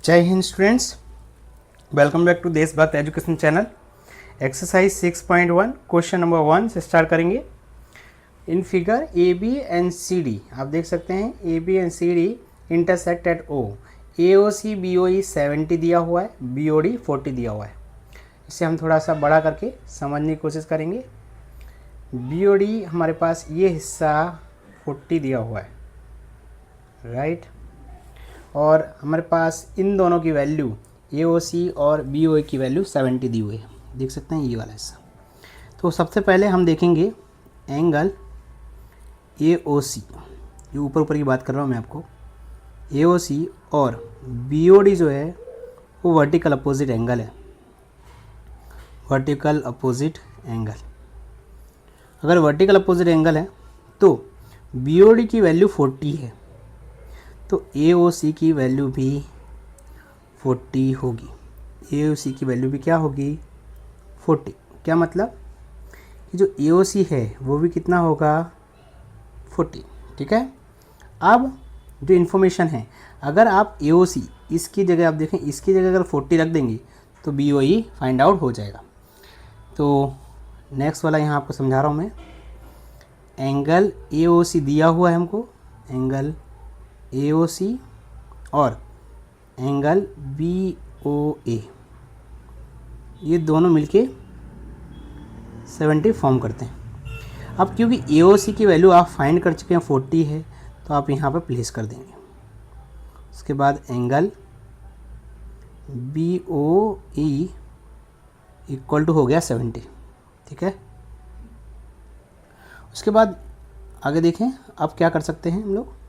जय हिंद students, welcome back to Deshbhakt education channel. Exercise 6.1 question number 1 से स्टार्ट करेंगे। In figure A B and C D आप देख सकते हैं A B and C D intersect at O. A O C B O E 70 दिया हुआ है, B O D 40 दिया हुआ है। इसे हम थोड़ा सा बड़ा करके समझने की कोशिश करेंगे। बी ओ डी हमारे पास ये हिस्सा 40 दिया हुआ है, राइट। और हमारे पास इन दोनों की वैल्यू ए ओ सी और बी ओ ए की वैल्यू 70 दी हुई है, देख सकते हैं ये वाला हिस्सा। तो सबसे पहले हम देखेंगे एंगल ए ओ सी, ये ऊपर ऊपर की बात कर रहा हूँ मैं आपको। ए ओ सी और बी ओ डी जो है वो वर्टिकल अपोजिट एंगल है, वर्टिकल अपोजिट एंगल। अगर वर्टिकल अपोजिट एंगल है तो बी ओ डी की वैल्यू 40 है, तो ए ओ सी की वैल्यू भी 40 होगी। ए ओ सी की वैल्यू भी क्या होगी? 40। क्या मतलब कि जो ए ओ सी है वो भी कितना होगा? 40। ठीक है। अब जो इन्फॉर्मेशन है, अगर आप ए ओ सी इसकी जगह आप देखें, इसकी जगह अगर 40 रख देंगे तो B O E find out हो जाएगा। तो नेक्स्ट वाला यहाँ आपको समझा रहा हूँ मैं। एंगल ए ओ सी दिया हुआ है हमको, एंगल ए ओ सी और एंगल बी ओ ए, ये दोनों मिलके 70 फॉर्म करते हैं। अब क्योंकि ए ओ सी की वैल्यू आप फाइंड कर चुके हैं 40 है, तो आप यहाँ पर प्लेस कर देंगे। उसके बाद angle B O E equal to हो गया 70। ठीक है। उसके बाद आगे देखें, अब क्या कर सकते हैं हम लोग।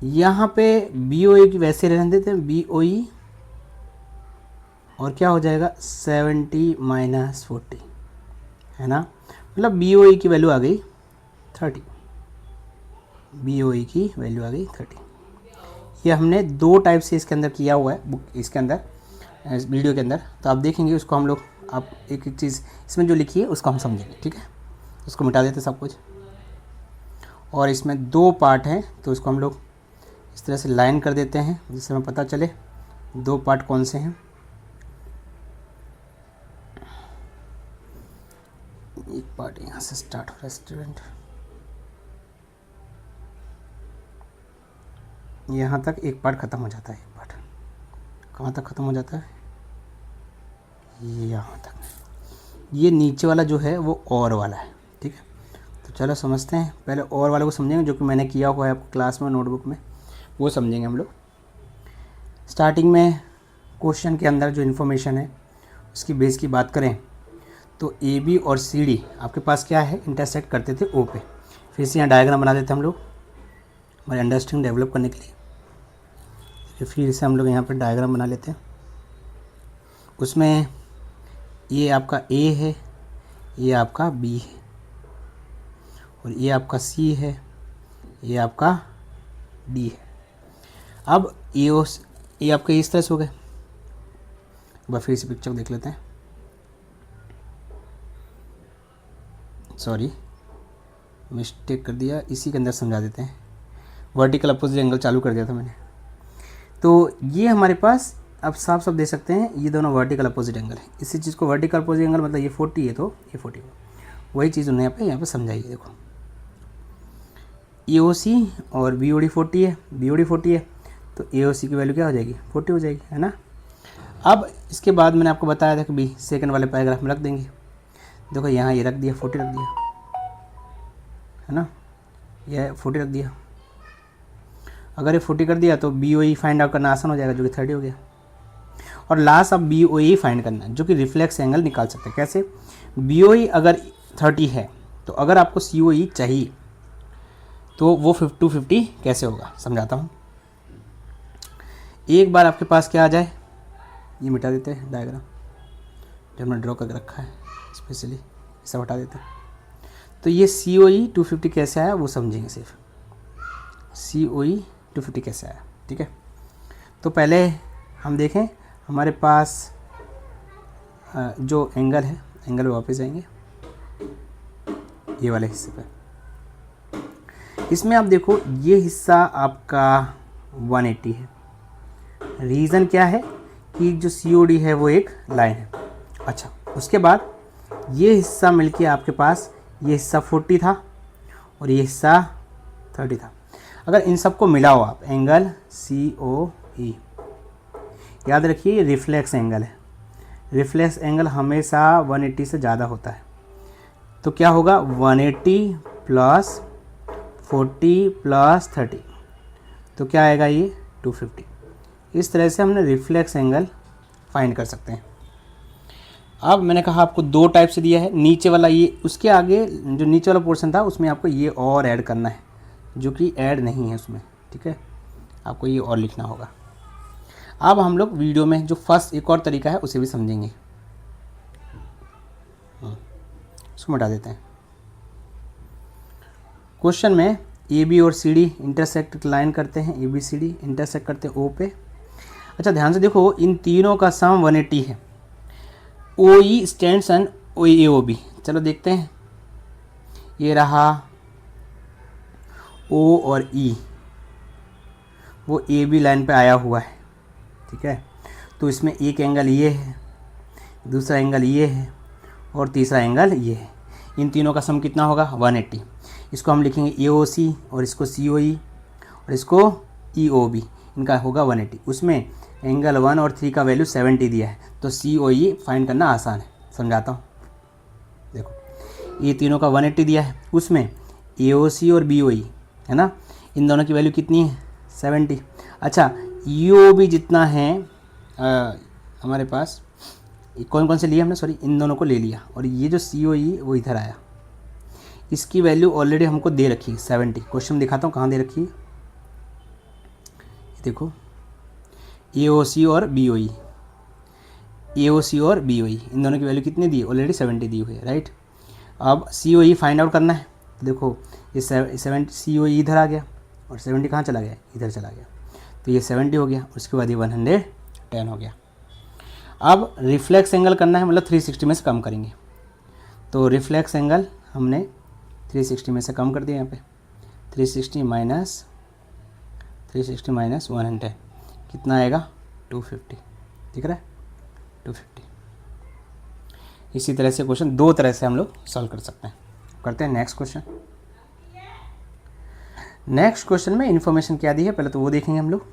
यहाँ पे बी ओ ई की वैसे रहने देते हैं, बी ओ ई और क्या हो जाएगा 70 माइनस 40, है ना। मतलब बी ओ ई की वैल्यू आ गई 30, बी ओ ई की वैल्यू आ गई 30। ये हमने दो टाइप से इसके अंदर किया हुआ है, बुक इसके अंदर इस वीडियो के अंदर, तो आप देखेंगे उसको हम लोग। आप एक एक चीज़ इसमें जो लिखी है उसको हम समझेंगे। ठीक है, उसको मिटा देते सब कुछ। और इसमें दो पार्ट हैं, तो उसको हम लोग इस तरह से लाइन कर देते हैं जिससे हमें पता चले दो पार्ट कौन से हैं। एक पार्ट यहाँ से स्टार्ट हो रहा है स्टूडेंट, यहाँ तक एक पार्ट ख़त्म हो जाता है। एक पार्ट कहाँ तक ख़त्म हो जाता है? यहाँ तक। ये नीचे वाला जो है वो और वाला है। ठीक है, तो चलो समझते हैं। पहले और वाले को समझेंगे, जो कि मैंने किया हुआ है आपको क्लास में नोटबुक में, वो समझेंगे हम लोग। स्टार्टिंग में क्वेश्चन के अंदर जो इन्फॉर्मेशन है उसकी बेस की बात करें तो ए बी और सी डी आपके पास क्या है, इंटरसेक्ट करते थे ओ पे। फिर से यहाँ डायग्राम बना देते हैं हम लोग हमारे अंडरस्टैंडिंग डेवलप करने के लिए। फिर से हम लोग यहाँ पर डायग्राम बना लेते हैं। उसमें ये आपका ए है, ये आपका बी है, और ये आपका सी है, ये आपका डी है। अब ये आपके इस तरह से हो गए। एक बार फिर से पिक्चर देख लेते हैं। सॉरी, मिस्टेक कर दिया, इसी के अंदर समझा देते हैं। वर्टिकल अपोजिट एंगल चालू कर दिया था मैंने। तो ये हमारे पास अब साफ साफ दे सकते हैं, ये दोनों वर्टिकल अपोजिट एंगल है। इसी चीज़ को वर्टिकल अपोजिट एंगल मतलब ये 40 है तो ये 40 वही चीज़ उन्होंने यहाँ पे समझाई है। देखो ए ओ सी और बी ओ डी 40 है, बी ओ डी 40 है, तो ए ओ सी की वैल्यू क्या हो जाएगी? 40 हो जाएगी, है ना। अब इसके बाद मैंने आपको बताया था कि भी सेकंड वाले पैराग्राफ में रख देंगे। देखो यहाँ ये रख दिया, 40 रख दिया, है ना, यह 40 रख दिया। अगर ये 40 कर दिया तो B O E find out करना आसान हो जाएगा, जो कि 30 हो गया। और लास्ट अब बी ओ ई फाइंड करना है, जो कि रिफ्लेक्स एंगल निकाल सकते हैं। कैसे? बी ओ ई अगर 30 है तो अगर आपको सी ओ ई चाहिए तो वो 50 कैसे होगा, समझाता हूँ। एक बार आपके पास क्या आ जाए, ये मिटा देते हैं डायग्राम जो हमने ड्रॉ करके रखा है स्पेशली, इसे हटा देते हैं। तो ये सी ओ ई 250 कैसे आया वो समझेंगे सिर्फ। सी ओ ई 250 कैसे आया, ठीक है। तो पहले हम देखें हमारे पास जो एंगल है, एंगल पे वापस जाएंगे ये वाले हिस्से पे। इसमें आप देखो ये हिस्सा आपका 180 है, रीज़न क्या है कि जो COD है वो एक लाइन है। अच्छा, उसके बाद ये हिस्सा मिलके आपके पास ये हिस्सा 40 था और ये हिस्सा 30 था। अगर इन सबको मिलाओ आप, एंगल COE, याद रखिए रिफ्लेक्स एंगल है। रिफ्लेक्स एंगल हमेशा 180 से ज़्यादा होता है, तो क्या होगा 180 प्लस 40 प्लस 30, तो क्या आएगा ये 250। इस तरह से हमने रिफ्लेक्स एंगल फाइंड कर सकते हैं। अब मैंने कहा आपको दो टाइप से दिया है, नीचे वाला ये, उसके आगे जो नीचे वाला पोर्शन था उसमें आपको ये और ऐड करना है, जो कि ऐड नहीं है उसमें, ठीक है, आपको ये और लिखना होगा। अब हम लोग वीडियो में जो फर्स्ट एक और तरीका है उसे भी समझेंगे। इसको मिटा देते हैं। क्वेश्चन में AB और CD इंटरसेक्ट लाइन करते हैं, ABCD इंटरसेक्ट करते हैं O पे। अच्छा ध्यान से देखो, इन तीनों का सम 180 है। OE stands on AOB। चलो देखते हैं, ये रहा O और E, वो AB लाइन पे आया हुआ है, ठीक है। तो इसमें एक एंगल ये है, दूसरा एंगल ये है और तीसरा एंगल ये है। इन तीनों का सम कितना होगा 180। इसको हम लिखेंगे AOC और इसको COE और इसको EOB, इनका होगा 180। उसमें एंगल 1 और 3 का वैल्यू 70 दिया है, तो COE फाइंड करना आसान है, समझाता हूँ। देखो ये तीनों का 180 दिया है, उसमें AOC और BOE है ना, इन दोनों की वैल्यू कितनी है 70। अच्छा EOB जितना है हमारे पास, कौन कौन से लिए हमने, सॉरी इन दोनों को ले लिया, और ये जो COE वो इधर आया, इसकी वैल्यू ऑलरेडी हमको दे रखी है 70। क्वेश्चन दिखाता हूँ कहाँ दे रखी है, देखो AOC और BOE, AOC और BOE इन दोनों की वैल्यू कितनी दी है, ऑलरेडी 70 दी हुई है, राइट। अब COE फाइंड आउट करना है, तो देखो ये 70 COE इधर आ गया और 70 कहाँ चला गया, इधर चला गया, तो ये 70 हो गया, उसके बाद ये 110 हो गया। अब रिफ्लेक्स एंगल करना है, मतलब 360 में से कम करेंगे, तो रिफ्लेक्स एंगल हमने 360 में से कम कर दिया। यहाँ पे 360 माइनस 110 कितना आएगा 250, दिख रहा है 250। इसी तरह से क्वेश्चन दो तरह से हम लोग सॉल्व कर सकते हैं। करते हैं नेक्स्ट क्वेश्चन। नेक्स्ट क्वेश्चन में इन्फॉर्मेशन क्या दी है पहले तो वो देखेंगे हम लोग।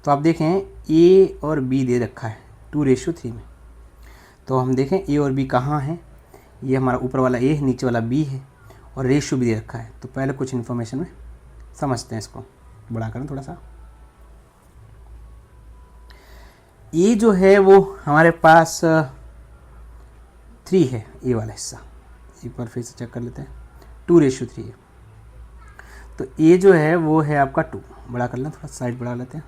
तो आप देखें A और B दे रखा है 2:3 में, तो हम देखें A और B कहाँ हैं। ये हमारा ऊपर वाला A है, नीचे वाला B है और रेशियो भी दे रखा है। तो पहले कुछ इन्फॉर्मेशन में समझते हैं, इसको बड़ा करें थोड़ा सा। A जो है वो हमारे पास 3 है, A वाला हिस्सा, एक बार फिर से चेक कर लेते हैं, 2:3 है। तो A जो है वो है आपका 2, बड़ा कर लें थोड़ा, साइड बढ़ा लेते हैं।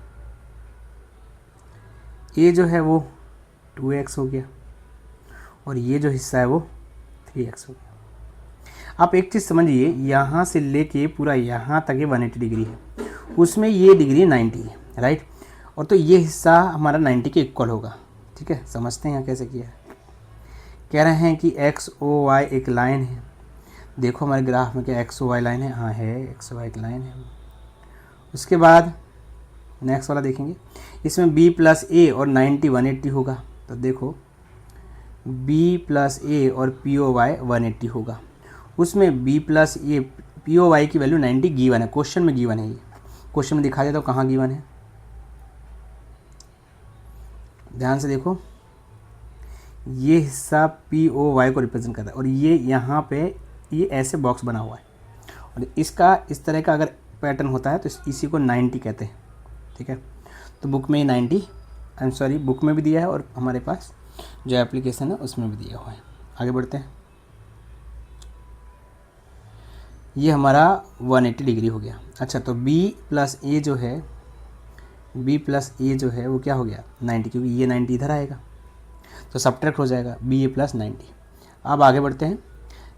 A जो है वो 2x हो गया और ये जो हिस्सा है वो 3x हो गया। आप एक चीज़ समझिए, यहाँ से लेके पूरा यहाँ तक ये 180 डिग्री है, उसमें ये डिग्री 90 है, राइट। और तो ये हिस्सा हमारा 90 के इक्वल होगा, ठीक है। समझते हैं यहाँ कैसे किया है। कह रहे हैं कि XOY एक लाइन है, देखो हमारे ग्राफ में क्या XOY लाइन है, हाँ है XOY एक लाइन है। उसके बाद नेक्स्ट वाला देखेंगे, इसमें B + A और 90 180 होगा, तो देखो B + A और POY 180 होगा। उसमें B + A POY की वैल्यू 90 गिवन है, क्वेश्चन में गिवन है। ये क्वेश्चन में दिखा देता हूँ कहाँ गिवन है, ध्यान से देखो। ये हिस्सा POY को रिप्रेजेंट करता है और ये यहाँ पे ये ऐसे बॉक्स बना हुआ है, और इसका इस तरह का अगर पैटर्न होता है तो इसी को 90 कहते हैं, ठीक है। तो बुक में 90, आई एम सॉरी, बुक में भी दिया है और हमारे पास जो एप्लीकेशन है उसमें भी दिया हुआ है। आगे बढ़ते हैं। ये हमारा 180 डिग्री हो गया। अच्छा, तो B + A जो है, B + A जो है वो क्या हो गया 90, क्योंकि ये 90 इधर आएगा तो सब्ट्रैक्ट हो जाएगा BA + 90। अब आगे बढ़ते हैं।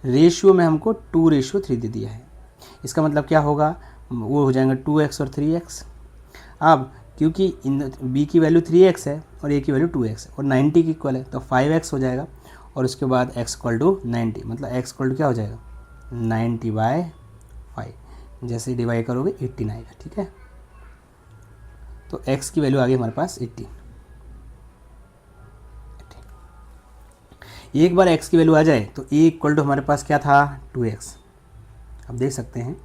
रेशियो में हमको 2:3 दे दिया है, इसका मतलब क्या होगा, वो हो जाएगा 2x और 3x। अब क्योंकि इन B की वैल्यू 3x है और A की वैल्यू 2x है और 90 की इक्वल है, तो 5x हो जाएगा और उसके बाद x = 90, मतलब x = क्या हो जाएगा 90/5। जैसे डिवाइड करोगे 18 आएगा, ठीक है। तो x की वैल्यू आ गई हमारे पास 18। एक बार x की वैल्यू आ जाए तो a इक्वल टू हमारे पास क्या था 2x। अब देख सकते हैं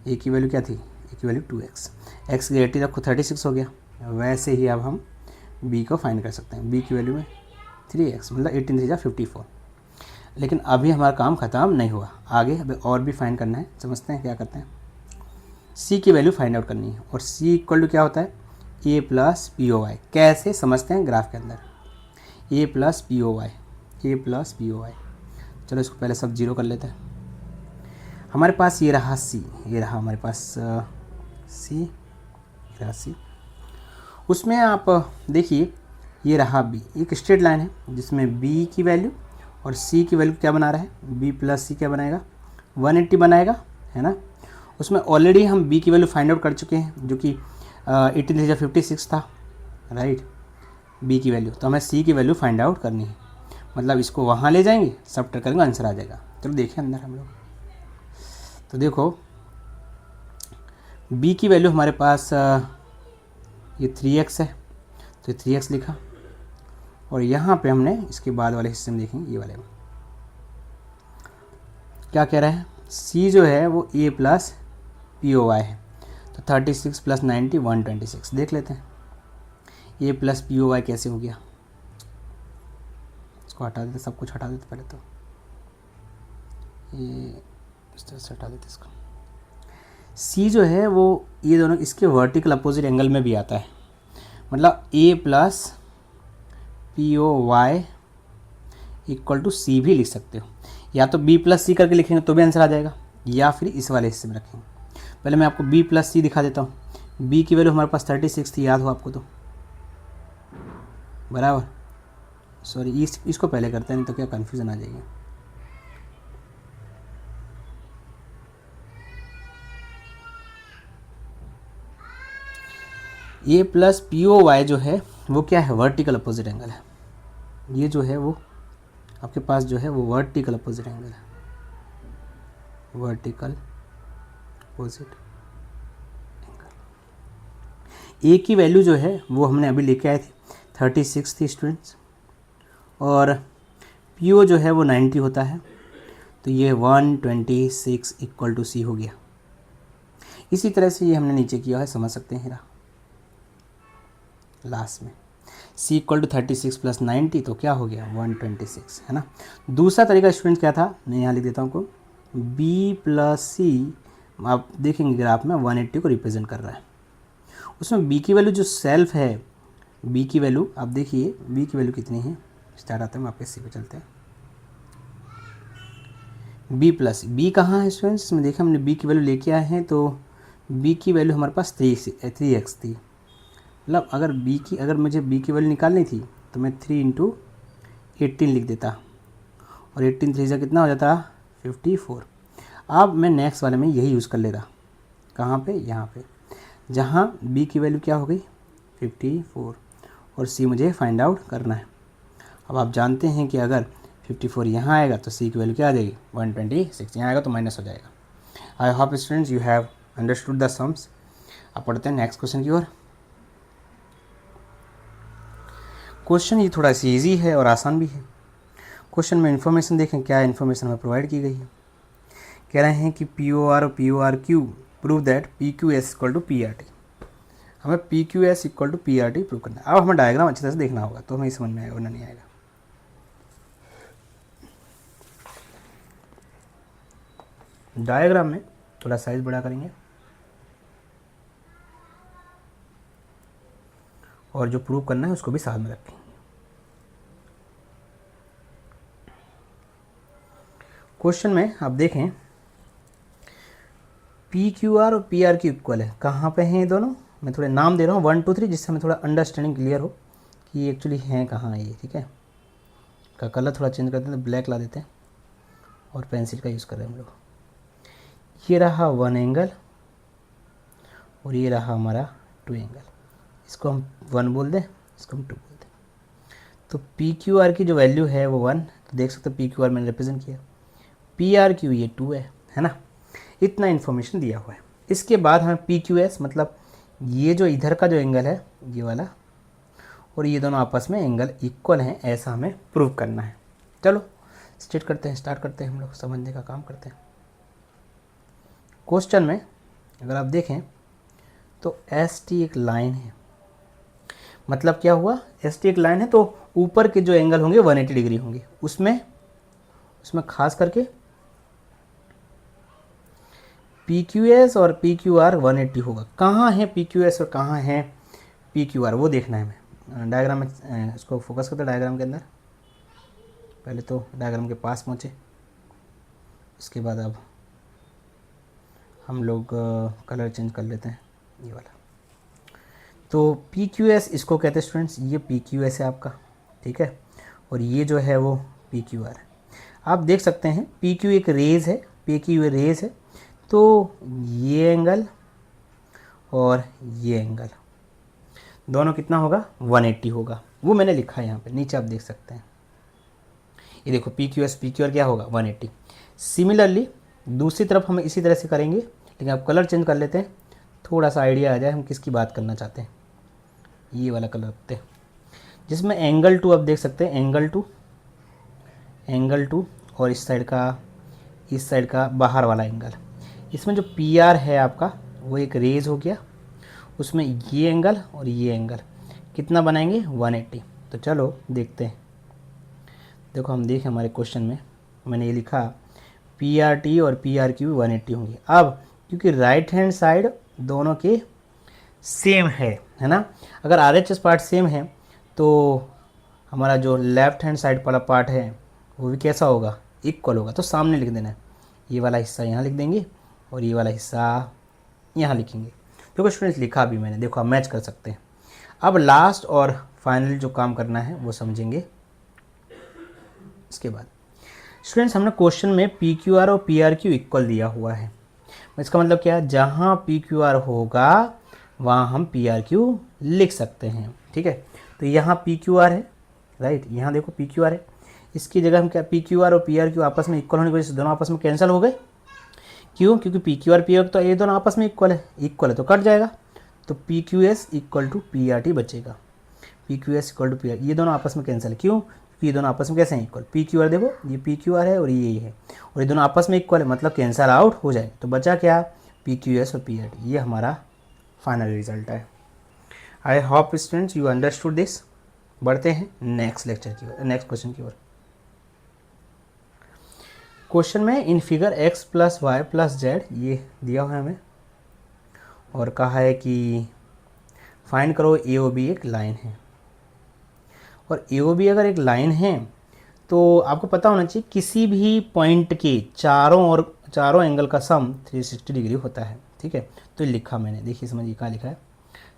a की वैल्यू क्या थी, a की वैल्यू 2x, x की 80 रखो 36 हो गया। वैसे ही अब हम b को फाइंड कर सकते हैं। b की वैल्यू में 3x मतलब 18 3 54। लेकिन अभी हमारा काम ख़त्म नहीं हुआ, आगे अभी और भी फाइंड करना है। समझते हैं क्या करते हैं। c की वैल्यू फाइंड आउट करनी है और c इक्वल टू क्या होता है a plus P O Y. कैसे समझते हैं ग्राफ के अंदर, a plus P O Y, a plus P O Y. चलो इसको पहले सब जीरो कर लेते हैं। हमारे पास ये रहा c, ये रहा हमारे पास c, ये रहा c। उसमें आप देखिए ये रहा b, एक स्ट्रेट लाइन है जिसमें b की वैल्यू और c की वैल्यू क्या बना रहा है, b प्लस c क्या बनाएगा 180 बनाएगा, है ना। उसमें ऑलरेडी हम b की वैल्यू फाइंड आउट कर चुके हैं जो कि 1856 था, राइट, b की वैल्यू। तो हमें c की वैल्यू फाइंड आउट करनी है, मतलब इसको वहाँ ले जाएंगे, सब्ट्रैक्ट करेंगे, आंसर आ जाएगा। चलो देखिए अंदर हम लोग, तो देखो b की वैल्यू हमारे पास ये 3x है, तो 3x लिखा और यहाँ पे हमने इसके बाद वाले हिस्से में देखेंगे ये वाले में क्या कह रहा है, c जो है वो a plus P O Y है। तो 36 प्लस 90 126। देख लेते हैं a plus P O Y कैसे हो गया। इसको हटा देते, सब कुछ हटा देते पहले तो, ये इस तरह से हटा देते इसको। c जो है वो ये दोनों इसके वर्टिकल अपोजिट एंगल में भी आता है, मतलब a plus P O Y equal to C भी लिख सकते हो, या तो b प्लस सी करके लिखेंगे तो भी आंसर आ जाएगा, या फिर इस वाले हिस्से में रखेंगे। पहले मैं आपको b प्लस सी दिखा देता हूँ। b की वैल्यू हमारे पास 36 थी, याद हो आपको तो, बराबर। सॉरी इसको पहले करते हैं, नहीं तो क्या कन्फ्यूज़न आ जाएगी। a plus P O Y जो है वो क्या है, वर्टिकल अपोजिट एंगल है। ये जो है वो आपके पास जो है वो वर्टिकल अपोजिट एंगल है, वर्टिकल अपोजिट एंगल। a की वैल्यू जो है वो हमने अभी लेके आए थे 36 थी स्टूडेंट्स, और पी ओ जो है वो 90 होता है, तो ये 126 इक्वल टू सी हो गया। इसी तरह से ये हमने नीचे किया है, समझ सकते हैं। लास्ट में c इक्वल टू 36 प्लस 90 तो क्या हो गया 126, है ना। दूसरा तरीका स्टूडेंट क्या था, मैं यहाँ लिख देता हूँ आपको, b प्लस सी, आप देखेंगे ग्राफ में 180 को रिप्रेजेंट कर रहा है। उसमें b की वैल्यू जो सेल्फ है, b की वैल्यू आप देखिए, b की वैल्यू कितनी है, स्टार्ट आते हैं वापस सी पे चलते हैं। b प्लस b कहाँ है स्टूडेंट्स, इसमें देखिए हमने b की वैल्यू लेके आए हैं, तो b की वैल्यू हमारे पास 3x थी। मतलब अगर मुझे b की वैल्यू निकालनी थी तो मैं 3 इंटू 18 लिख देता, और 18 3 से कितना हो जाता 54। अब मैं नेक्स्ट वाले में यही यूज़ कर लेता, कहाँ पे, यहाँ पे, जहाँ b की वैल्यू क्या हो गई 54 और c मुझे फाइंड आउट करना है। अब आप जानते हैं कि अगर 54 यहाँ आएगा तो c की वैल्यू क्या आ जाएगी 126, यहाँ आएगा तो माइनस हो जाएगा। आई hope students you have understood the sums. अब पढ़ते हैं नेक्स्ट क्वेश्चन की ओर। क्वेश्चन ये थोड़ा सी ईजी है और आसान भी है। क्वेश्चन में इन्फॉर्मेशन देखें, क्या इन्फॉर्मेशन हमें प्रोवाइड की गई है। कह रहे हैं कि पी ओ आर और P O R Q prove that P Q S equal to P R T. हमें P Q S equal to P R T prove करना है। अब हमें डायग्राम अच्छी तरह से देखना होगा तो हमें समझ में आएगा, वरना नहीं आएगा। डायग्राम में थोड़ा साइज बड़ा करेंगे और जो प्रूव करना है उसको भी साथ में रखेंगे। क्वेश्चन में आप देखें पी क्यू आर और पी आर क्यू इक्वल है, कहाँ पे हैं ये दोनों। मैं थोड़े नाम दे रहा हूँ 1 2 3, जिससे हमें थोड़ा अंडरस्टैंडिंग क्लियर हो कि ये एक्चुअली हैं कहाँ ये, ठीक है। का कलर थोड़ा चेंज करते हैं, तो ब्लैक ला देते हैं और पेंसिल का यूज़ कर रहे हैं हम लोग। ये रहा 1 एंगल और ये रहा हमारा 2 एंगल, इसको हम 1 बोल दें, इसको हम 2 बोल दें। तो पी क्यू आर की जो वैल्यू है वो 1, तो देख सकते हो पी क्यू आर मैंने रिप्रेजेंट किया, पी आर क्यू ये 2 है ना। इतना इन्फॉर्मेशन दिया हुआ है। इसके बाद हमें पी क्यू एस मतलब ये जो इधर का जो एंगल है ये वाला, और ये दोनों आपस में एंगल इक्वल हैं, ऐसा हमें प्रूव करना है। चलो स्टार्ट करते हैं हम लोग समझने का काम करते हैं। क्वेश्चन में अगर आप देखें तो एस टी एक लाइन है, मतलब क्या हुआ, एस टी एक लाइन है तो ऊपर के जो एंगल होंगे 180 डिग्री होंगे, उसमें खास करके पी क्यू एस और पी क्यू आर 180 होगा। कहाँ है पी क्यू एस और कहाँ है पी क्यू आर, वो देखना है हमें। डायग्राम में इसको फोकस करते हैं, डायग्राम के अंदर पहले तो डायग्राम के पास पहुँचे, उसके बाद अब हम लोग कलर चेंज कर लेते हैं, ये वाला। तो पी क्यू एस इसको कहते हैं स्टूडेंट्स, ये पी क्यू एस है आपका, ठीक है, और ये जो है वो पी क्यू आर है। आप देख सकते हैं पी क्यू एक रेज है, पी क्यू रेज है, तो ये एंगल और ये एंगल दोनों कितना होगा, 180 होगा। वो मैंने लिखा है यहाँ पे नीचे, आप देख सकते हैं। ये देखो पी क्यू आर क्या होगा, 180। सिमिलरली दूसरी तरफ हम इसी तरह से करेंगे, लेकिन आप कलर चेंज कर लेते हैं, थोड़ा सा आइडिया आ जाए हम किसकी बात करना चाहते हैं। ये वाला कलर रखते हैं जिसमें एंगल 2 आप देख सकते हैं, एंगल टू और इस साइड का बाहर वाला एंगल। इसमें जो पी आर है आपका वो एक रेज हो गया, उसमें ये एंगल और ये एंगल कितना बनाएंगे, 180। तो चलो देखते हैं। देखो हम देखें हमारे क्वेश्चन में मैंने ये लिखा पी आर टी और पी आर क्यू 180 होंगे। अब क्योंकि राइट हैंड साइड दोनों के सेम है ना, अगर R H S part same है तो हमारा जो लेफ्ट हैंड साइड वाला पार्ट है वो भी कैसा होगा, इक्वल होगा। तो सामने लिख देना है, ये वाला हिस्सा यहाँ लिख देंगे और ये वाला हिस्सा यहाँ लिखेंगे। देखो स्टूडेंट्स लिखा भी मैंने, देखो आप मैच कर सकते हैं। अब लास्ट और फाइनल जो काम करना है वो समझेंगे इसके बाद। स्टूडेंट्स हमने क्वेश्चन में पी क्यू आर और पी आर क्यू इक्वल दिया हुआ है, इसका मतलब क्या है, जहाँ पी क्यू आर होगा वहाँ हम पी आर क्यू लिख सकते हैं, ठीक है। तो यहाँ पी क्यू आर है, राइट, यहाँ देखो पी क्यू आर है, इसकी जगह हम क्या, पी क्यू आर और पी आर क्यू आपस में इक्वल होने की वजह से दोनों आपस में कैंसिल हो गए। क्यों, क्योंकि P Q R P R तो ये दोनों आपस में इक्वल है तो कट जाएगा। तो P Q S equal to P R T बचेगा, P Q S equal to P R, ये दोनों आपस में कैंसिल है। क्यों, क्योंकि ये दोनों आपस में कैसे हैं, इक्वल। पी क्यू आर देखो, ये पी क्यू आर है और ये है, और ये दोनों आपस में इक्वल है, मतलब कैंसिल आउट हो जाए। तो बचा क्या, पी क्यू एस और पी आर टी, ये हमारा फाइनल रिजल्ट है। आई hope students you understood this. बढ़ते हैं नेक्स्ट लेक्चर की ओर, नेक्स्ट क्वेश्चन की ओर। क्वेश्चन में in figure x plus Y plus Z ये दिया हुआ है हमें, और कहा है कि फाइंड करो ए ओ बी एक लाइन है। और ए ओ बी अगर एक लाइन है तो आपको पता होना चाहिए किसी भी पॉइंट के चारों एंगल का सम 360 डिग्री होता है, ठीक है। तो लिखा मैंने, देखिए समझिए कहाँ लिखा है,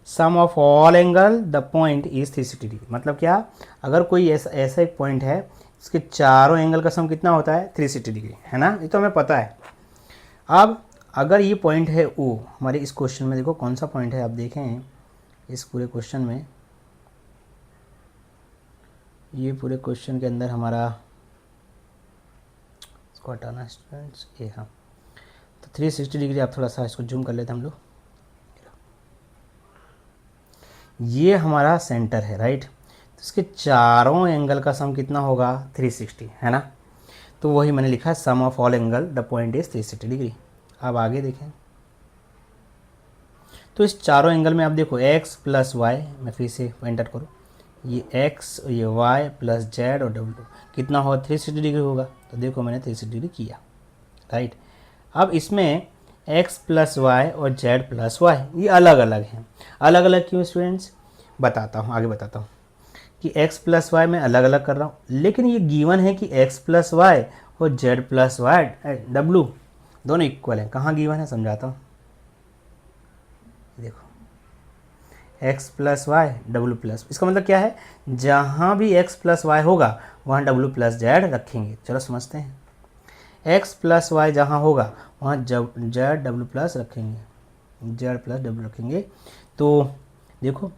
sum of all angle the point is 360 degree. मतलब क्या, अगर कोई ऐसा एक पॉइंट है इसके चारों एंगल का सम कितना होता है, 360 डिग्री, है ना, ये तो हमें पता है। अब अगर ये पॉइंट है ओ, हमारे इस क्वेश्चन में देखो कौन सा पॉइंट है, आप देखें इस पूरे क्वेश्चन में, ये पूरे क्वेश्चन के अंदर हमारा, इसको हटाना स्टूडेंट्स, ये हाँ, तो 360 डिग्री, आप थोड़ा सा इसको जूम कर लेते हैं हम लोग, ये हमारा सेंटर है, राइट। तो इसके चारों एंगल का सम कितना होगा, 360, है ना। तो वही मैंने लिखा है, sum of all angle the point is 360 degree. अब आगे देखें, तो इस चारों एंगल में आप देखो x प्लस वाई, मैं फिर से एंटर करूँ, ये x और ये y प्लस z और w कितना होगा, 360 डिग्री होगा। तो देखो मैंने 360 डिग्री किया, राइट। अब इसमें x प्लस वाई और z प्लस वाई ये अलग अलग हैं। अलग अलग क्यों स्टूडेंट्स, बताता हूँ, आगे बताता हूँ कि x प्लस वाई मैं अलग अलग कर रहा हूँ, लेकिन ये गिवन है कि x प्लस वाई और z प्लस वाई w दोनों इक्वल हैं। कहाँ गिवन है, समझाता हूँ, देखो x plus Y W plus, इसका मतलब क्या है, जहाँ भी x प्लस वाई होगा वहाँ w प्लस z रखेंगे। चलो समझते हैं, x प्लस वाई जहाँ होगा वहाँ z डब्ल्यू प्लस रखेंगे, z प्लस डब्ल्यू रखेंगे। तो देखो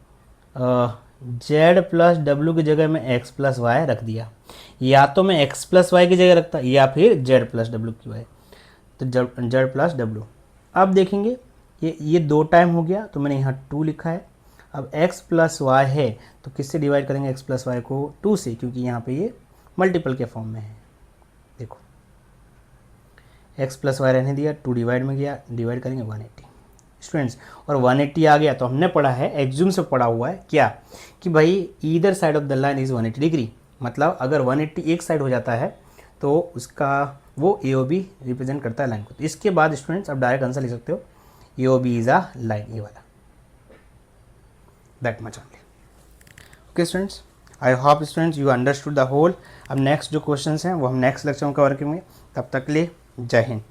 z प्लस डब्ल्यू की जगह में x प्लस वाई रख दिया, या तो मैं x प्लस वाई की जगह रखता या फिर z प्लस डब्ल्यू की वाई, तो z प्लस डब्ल्यू। अब देखेंगे ये 2 टाइम हो गया तो मैंने यहाँ 2 लिखा है। अब x प्लस वाई है तो किससे डिवाइड करेंगे x प्लस वाई को 2 से, क्योंकि यहाँ पे ये मल्टीपल के फॉर्म में है। देखो x प्लस वाई रहने दिया, 2 डिवाइड में गया, डिवाइड करेंगे 180 स्टूडेंट्स। और 180 आ गया तो हमने पढ़ा है, एग्ज्यूम से पढ़ा हुआ है क्या कि भाई either side of the line is 180 degree, मतलब अगर 180 एक साइड हो जाता है तो उसका वो ए ओ बी रिप्रेजेंट करता है लाइन को। तो इसके बाद स्टूडेंट्स आप डायरेक्ट आंसर लिख सकते हो A O B is a line, ये वाला, that much only. Okay students, I hope students you understood the whole. अब नेक्स्ट जो क्वेश्चंस हैं वो हम नेक्स्ट लेक्चर में कवर करेंगे। तब तक के लिए जय हिंद।